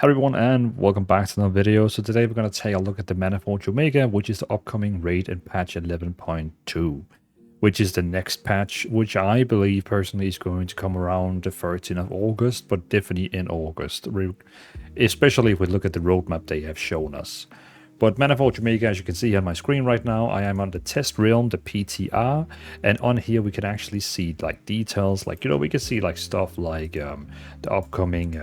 Hello everyone and welcome back to another video. So today we're going to take a look at the Manaforge Omega, which is the upcoming raid in patch 11.2, which is the next patch, which I believe personally is going to come around the 13th of August, but definitely in August, especially if we look at the roadmap they have shown us. But Manaforge Omega, as you can see on my screen right now, I am on the test realm, the PTR, and on here we can actually see like details, like, we can see like stuff like the upcoming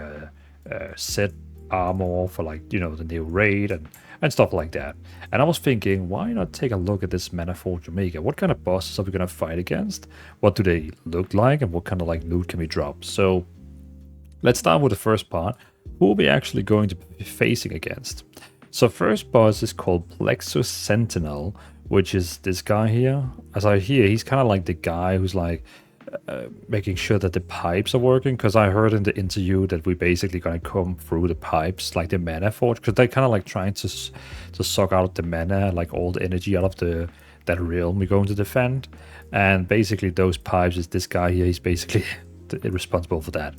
set armor for like, the new raid and stuff like that. And I was thinking, why not take a look at this Manaforge Omega? What kind of bosses are we going to fight against? What do they look like? And what kind of like loot can we drop? So let's start with the first part. Who are we actually going to be facing against? So first boss is called Plexus Sentinel, which is this guy here. As I hear, he's kind of like the guy who's like making sure that the pipes are working, because I heard in the interview that we're basically going to come through the pipes like the mana forge, because they're kind of like trying to suck out the mana, like all the energy out of that realm we're going to defend. And basically those pipes is this guy here. He's basically responsible for that.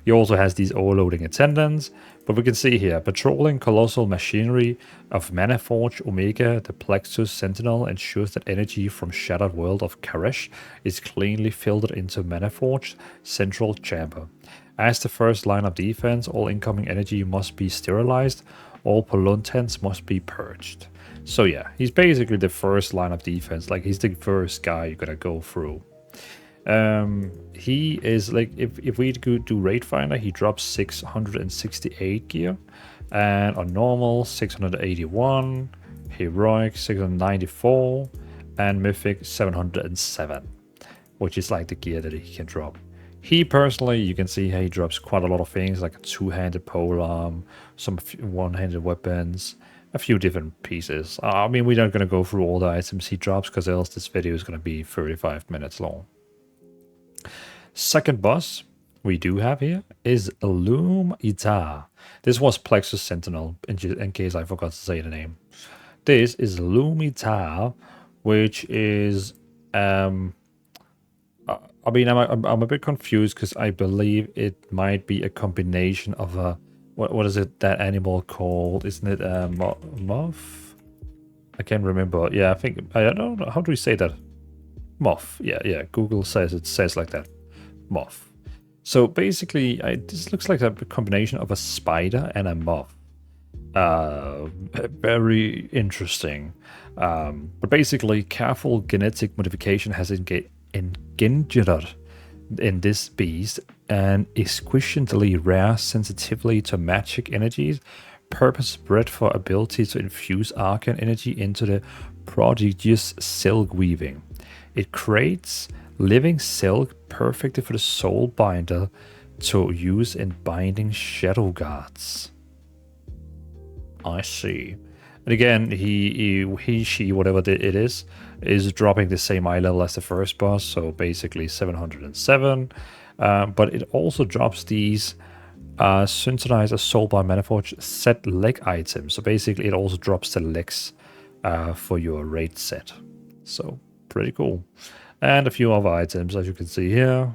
He also has these overloading attendants, but we can see here, patrolling colossal machinery of Manaforge Omega, the Plexus Sentinel ensures that energy from shattered world of Karesh is cleanly filtered into Manaforge's central chamber. As the first line of defense, all incoming energy must be sterilized, all pollutants must be purged. So yeah, he's basically the first line of defense, like he's the first guy you're gonna go through. He is like, if we do raid finder, he drops 668 gear, and on normal 681, heroic 694, and mythic 707, which is like the gear that he can drop. He personally, you can see he drops quite a lot of things, like a two-handed polearm, some one-handed weapons, a few different pieces. I mean, we're not going to go through all the items he drops, because else this video is going to be 35 minutes long. Second boss we do have here is Lumita. This was Plexus Sentinel, in case I forgot to say the name. This is Lumita, which is I mean, I'm a bit confused, because I believe it might be a combination of a what is it, that animal called? Isn't it moth? I can't remember. Yeah, I don't know, how do we say that? Moth. Yeah. Google says it says like that. Moth. So basically, this looks like a combination of a spider and a moth. Very interesting. But basically, careful genetic modification has engendered in this beast an exquisitely rare sensitivity to magic energies, purpose-bred for ability to infuse arcane energy into the prodigious silk weaving. It creates living silk perfect for the Soulbinder to use in binding shadow guards. I see. And again, she, whatever it is dropping the same eye level as the first boss, so basically 707. But it also drops these synthesizer Soulbinder Manaforge set leg items. So basically it also drops the legs for your raid set. So pretty cool. And a few other items, as you can see here.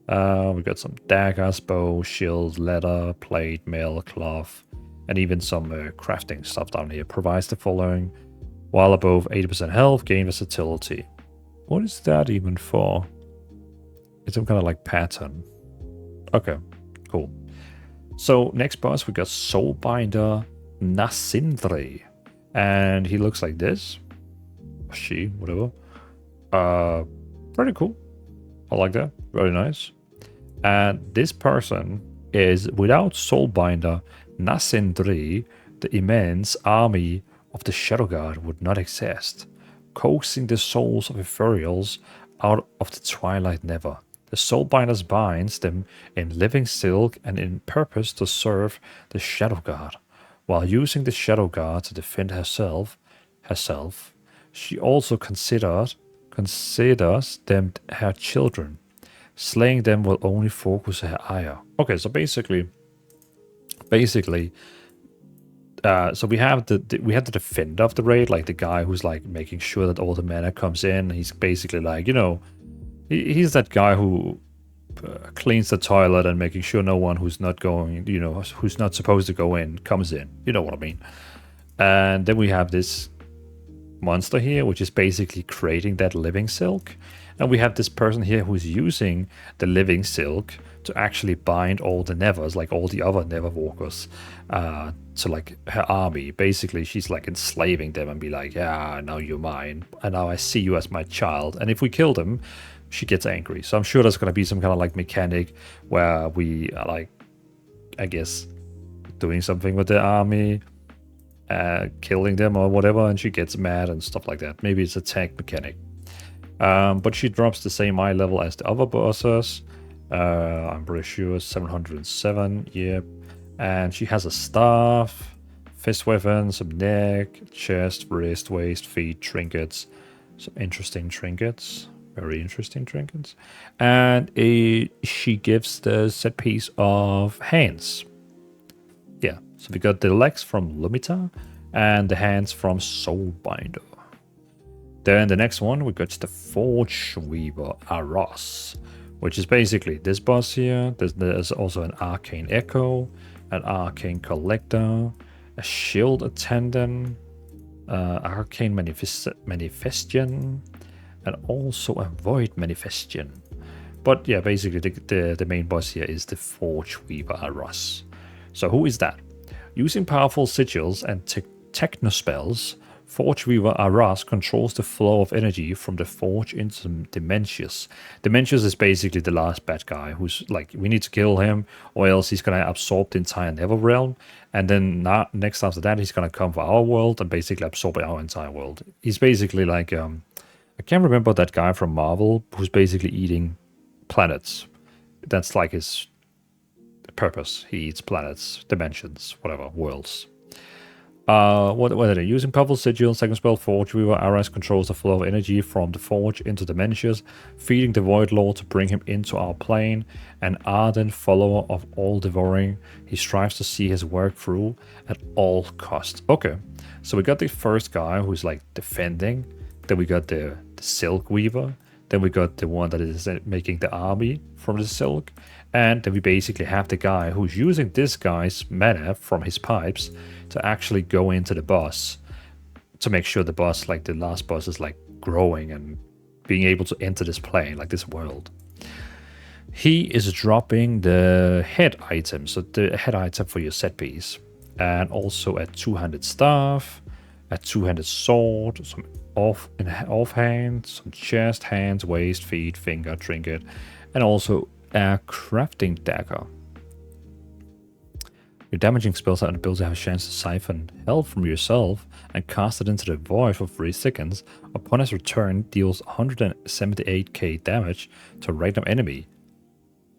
We got some daggers, bow, shield, leather, plate, mail, cloth, and even some crafting stuff down here. Provides the following: while above 80% health, gain versatility. What is that even for? It's some kind of like pattern. Okay, cool. So next boss, we got Soulbinder Nasre, and he looks like this. She, whatever. Pretty cool. I like that. Very nice. And this person is, without Soulbinder Nasre, the immense army of the Shadow Guard would not exist, coaxing the souls of ethereals out of the twilight nether. The Soulbinders binds them in living silk and in purpose to serve the Shadow Guard. While using the Shadow Guard to defend herself, she also considers them her children. Slaying them will only focus her ire. Okay, so basically, so we have the defender of the raid, like the guy who's like making sure that all the mana comes in. He's basically like, he's that guy who cleans the toilet and making sure no one who's not going, who's not supposed to go in comes in. You know what I mean? And then we have this monster here, which is basically creating that living silk. And we have this person here who's using the living silk to actually bind all the nevers, like all the other never walkers, to like her army. Basically, she's like enslaving them and be like, yeah, now you're mine, and now I see you as my child. And if we kill them, she gets angry. So I'm sure there's going to be some kind of like mechanic where we are like, I guess, doing something with the army, killing them or whatever, and she gets mad and stuff like that. Maybe it's a tank mechanic. But she drops the same eye level as the other bosses. I'm pretty sure 707, yep. And she has a staff, fist weapon, some neck, chest, wrist, waist, feet, trinkets. Some interesting trinkets. Very interesting trinkets. And she gives the set piece of hands. Yeah, so we got the legs from Lumita and the hands from Soulbinder. Then the next one, we got the Forgeweaver Ras, which is basically this boss here. There's also an Arcane Echo, an Arcane Collector, a Shield Attendant, Arcane Manifestation, and also a Void Manifestation. But yeah, basically the main boss here is the Forgeweaver Ras. So who is that? Using powerful sigils and technospells, Forgeweaver Ras controls the flow of energy from the Forge into Dementious. Dementious is basically the last bad guy who's like, we need to kill him or else he's going to absorb the entire Netherrealm. And then next after that, he's going to come for our world and basically absorb our entire world. He's basically like, I can't remember that guy from Marvel who's basically eating planets. That's like his purpose. He eats planets, dimensions, whatever, worlds. What are they using? Powerful sigil, second spell, Forgeweaver Ras controls the flow of energy from the Forge into Dementious, feeding the Void Lord to bring him into our plane. An ardent follower of all devouring, he strives to see his work through at all costs. Okay, so we got the first guy who's like defending, then we got the Silk Weaver, then we got the one that is making the army from the silk, and then we basically have the guy who's using this guy's mana from his pipes to actually go into the boss to make sure the boss, like the last boss, is like growing and being able to enter this plane, like this world. He is dropping the head item, so the head item for your set piece, and also a two-handed staff, a two-handed sword, some offhand, some chest, hands, waist, feet, finger, trinket, and also a crafting dagger. Your damaging spells and ability have a chance to siphon health from yourself and cast it into the void for 3 seconds. Upon its return, deals 178k damage to a random enemy.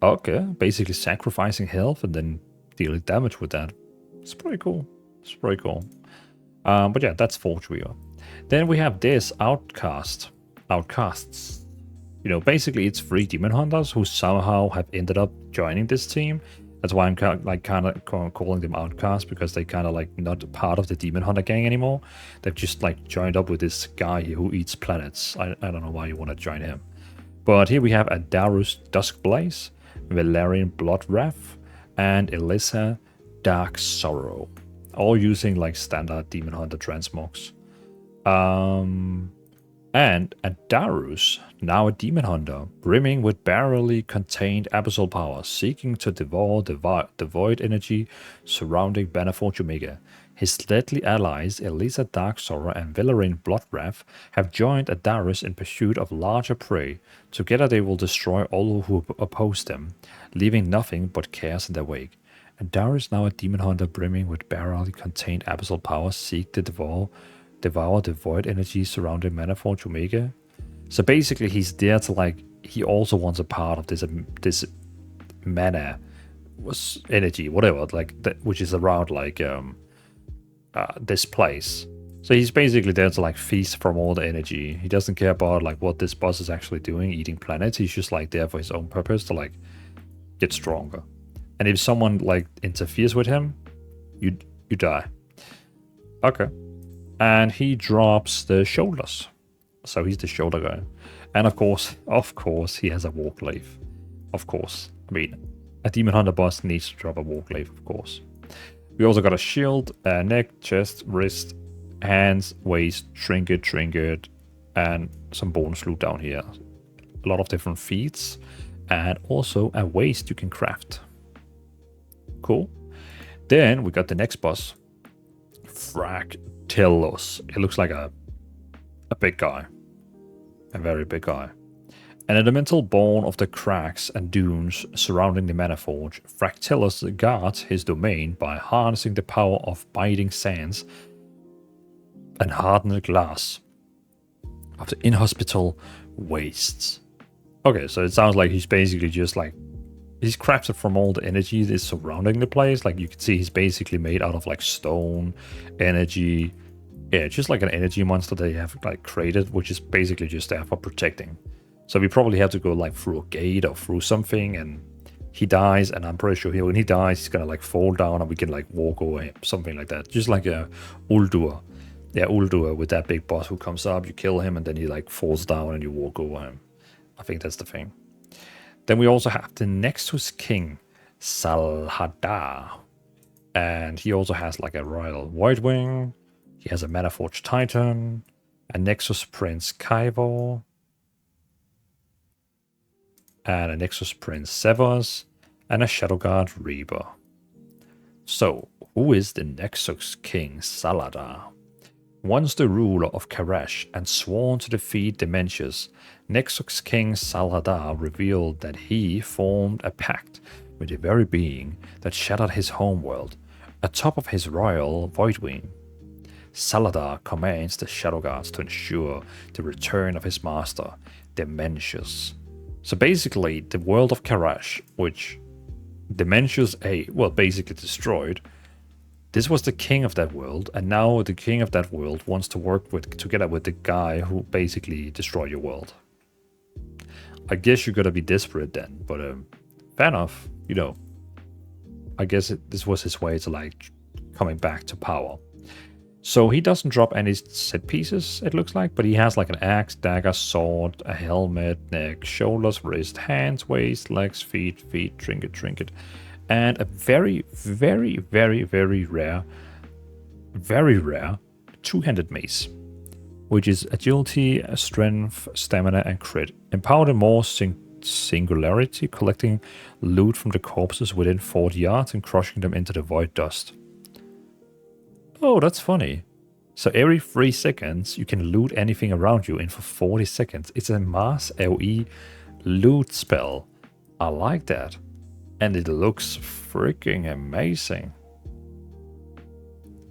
Okay, basically sacrificing health and then dealing damage with that. It's pretty cool. It's pretty cool. But yeah, that's Forgeweaver. Then we have this Outcasts. You know, basically it's 3 demon hunters who somehow have ended up joining this team. That's why I'm kind of calling them outcasts, because they kind of like not part of the demon hunter gang anymore. They've just like joined up with this guy here who eats planets. I don't know why you want to join him. But here we have Adarus Duskblaze, Valerian Bloodwrath, and Elissa Dark Sorrow, all using like standard demon hunter transmogs. And Adarus, now a demon hunter, brimming with barely contained abyssal power, seeking to devour the void energy surrounding Manaforge Omega. His deadly allies, Elissa Dark Sorrow and Valerian Bloodwrath, have joined Adarus in pursuit of larger prey. Together they will destroy all who oppose them, leaving nothing but chaos in their wake. Adarus, now a demon hunter, brimming with barely contained abyssal power, seek to devour the void energy surrounding Manaforge Omega. So basically he's there to like, he also wants a part of this mana energy, whatever, like that, which is around like this place. So he's basically there to like feast from all the energy. He doesn't care about like what this boss is actually doing, eating planets. He's just like there for his own purpose to like get stronger. And if someone like interferes with him, you die. Okay. And he drops the shoulders. So he's the shoulder guy. And of course, he has a Warglaive. of course. I mean, a Demon Hunter boss needs to drop a Warglaive, of course. We also got a shield, neck, chest, wrist, hands, waist, trinket, and some bonus loot down here. A lot of different feats, and also a waist you can craft. Cool. Then we got the next boss, Fractillus. It looks like a big guy. A very big guy. An elemental born of the cracks and dunes surrounding the Manaforge, Fractillus guards his domain by harnessing the power of biting sands and hardened glass of the inhospitable wastes. Okay, so it sounds like he's basically just like, he's crafted from all the energy that's surrounding the place. Like you can see he's basically made out of like stone, energy. Yeah, just like an energy monster they have like created, which is basically just there for protecting. So we probably have to go like through a gate or through something, and he dies, and I'm pretty sure when he dies, he's gonna like fall down and we can like walk over him, something like that. Just like a Uldur. Yeah, Uldur with that big boss who comes up, you kill him, and then he like falls down and you walk over him. I think that's the thing. Then we also have the Nexus King, Salhadar. And he also has like a Royal Voidwing. He has a Manaforge Titan, a Nexus Prince Kaivor, and a Nexus Prince Severs, and a Shadowguard Reaper. So, who is the Nexus King Salhadar? Once the ruler of Karash and sworn to defeat Dementious, Nexus King Salhadar revealed that he formed a pact with the very being that shattered his homeworld, atop of his royal Voidwing. Salhadar commands the Shadowguards to ensure the return of his master, Dementious. So basically, the world of Karash, which Dementious basically destroyed, this was the king of that world, and now the king of that world wants to work together with the guy who basically destroyed your world. I guess you gotta be desperate then, but fair enough, you know. I guess this was his way to like coming back to power. So he doesn't drop any set pieces, it looks like, but he has like an axe, dagger, sword, a helmet, neck, shoulders, wrist, hands, waist, legs, feet, trinket, and a very rare two-handed mace, which is agility, strength, stamina, and crit. Empowered in more singularity, collecting loot from the corpses within 40 yards and crushing them into the void dust. Oh, that's funny. So every 3 seconds, you can loot anything around you, and for 40 seconds. It's a mass AoE loot spell. I like that. And it looks freaking amazing.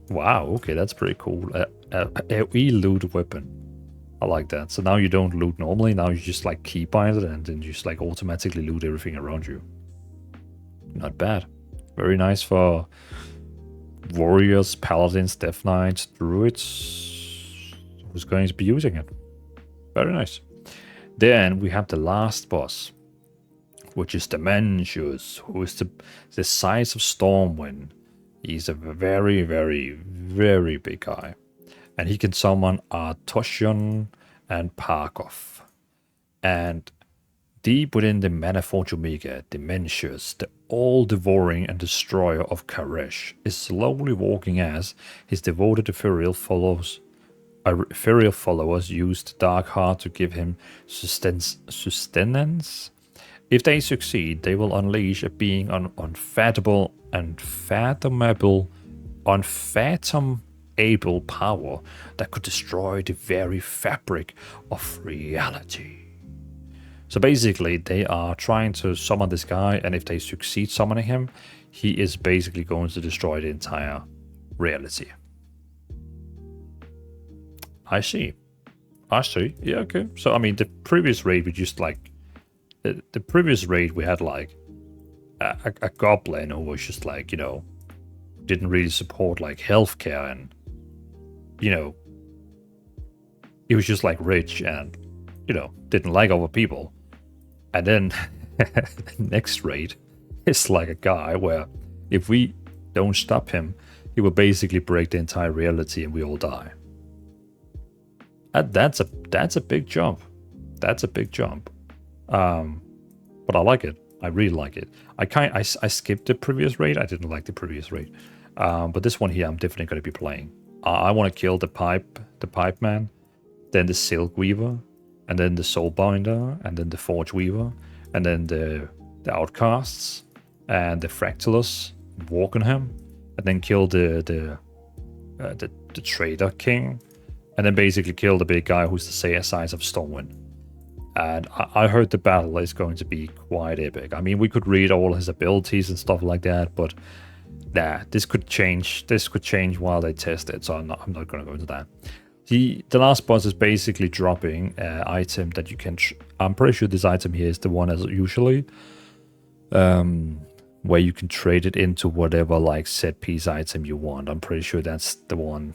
Wow, okay, that's pretty cool. A AoE loot weapon. I like that. So now you don't loot normally, now you just like keybind it and then you just like automatically loot everything around you. Not bad. Very nice for warriors, paladins, death knights, druids, who's going to be using it. Very nice. Then we have the last boss, which is Dementious, who is the size of Stormwind. He's a very big guy. And he can summon Artosian and Parkov. And deep within the Manaforge Omega, Dementious, the all-devouring and destroyer of Karash, is slowly walking as his devoted ethereal followers use the Dark Heart to give him sustenance. If they succeed, they will unleash a being unfathomable power that could destroy the very fabric of reality. So basically, they are trying to summon this guy, and if they succeed summoning him, he is basically going to destroy the entire reality. I see. Yeah, okay. So, I mean, the previous raid, we just like... The previous raid, we had like a goblin who was just like, you know, didn't really support like healthcare, and, you know, he was just like rich and, you know, didn't like other people. And then the next raid is like a guy where if we don't stop him, he will basically break the entire reality and we all die. That's a big jump. That's a big jump. But I like it. I really like it. I skipped the previous raid. I didn't like the previous raid. But this one here, I'm definitely going to be playing. I want to kill the pipe man, then the Silk Weaver, and then the Soulbinder, and then the Forgeweaver, and then the Outcasts, and the Fractillus, Walkenham, and then kill the Trader King, and then basically kill the big guy who's the size of Stormwind. And I heard the battle is going to be quite epic. I mean, we could read all his abilities and stuff like that, but nah, this could change. This could change while they test it, so I'm not going to go into that. The last boss is basically dropping an item that you can... I'm pretty sure this item here is the one as usually, where you can trade it into whatever like set piece item you want. I'm pretty sure that's the one.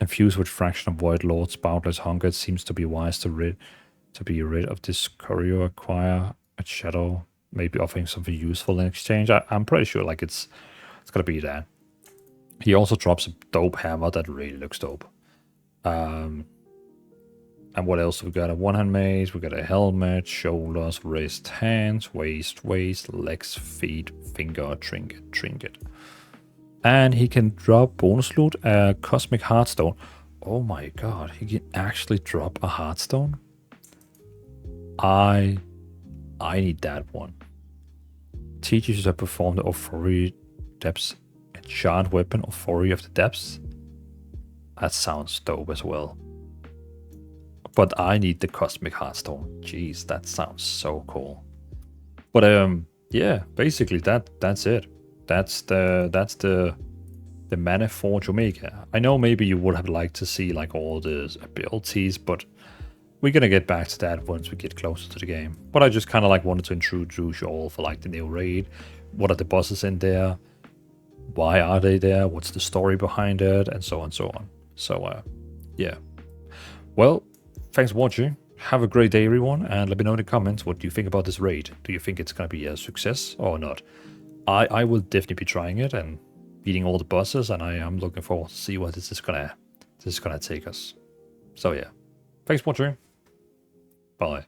Infused with fraction of Void Lord's boundless hunger, it seems to be wise to be rid of this courier, acquire a shadow, maybe offering something useful in exchange. I'm pretty sure like it's gonna be that. He also drops a dope hammer that really looks dope. And what else we got? A one-hand mace, we got a helmet, shoulders, wrist, hands, waist, legs, feet, finger, trinket. And he can drop bonus loot, a cosmic heartstone. Oh my god, he can actually drop a heartstone? I need that one. Teaches you to perform the Euphoria Depths enchant weapon Euphoria of the Depths. That sounds dope as well. But I need the Cosmic Heartstone. Jeez, that sounds so cool. But yeah, basically that's it. That's the Manaforge Omega. I know maybe you would have liked to see like all the abilities, but we're gonna get back to that once we get closer to the game. But I just kind of like wanted to introduce you all for like the new raid. What are the bosses in there? Why are they there? What's the story behind it? And so on and so on. So yeah. Well, thanks for watching. Have a great day, everyone, and let me know in the comments what do you think about this raid. Do you think it's gonna be a success or not? I will definitely be trying it and beating all the bosses, and I am looking forward to see what this is gonna take us. So yeah, thanks for watching. Bye.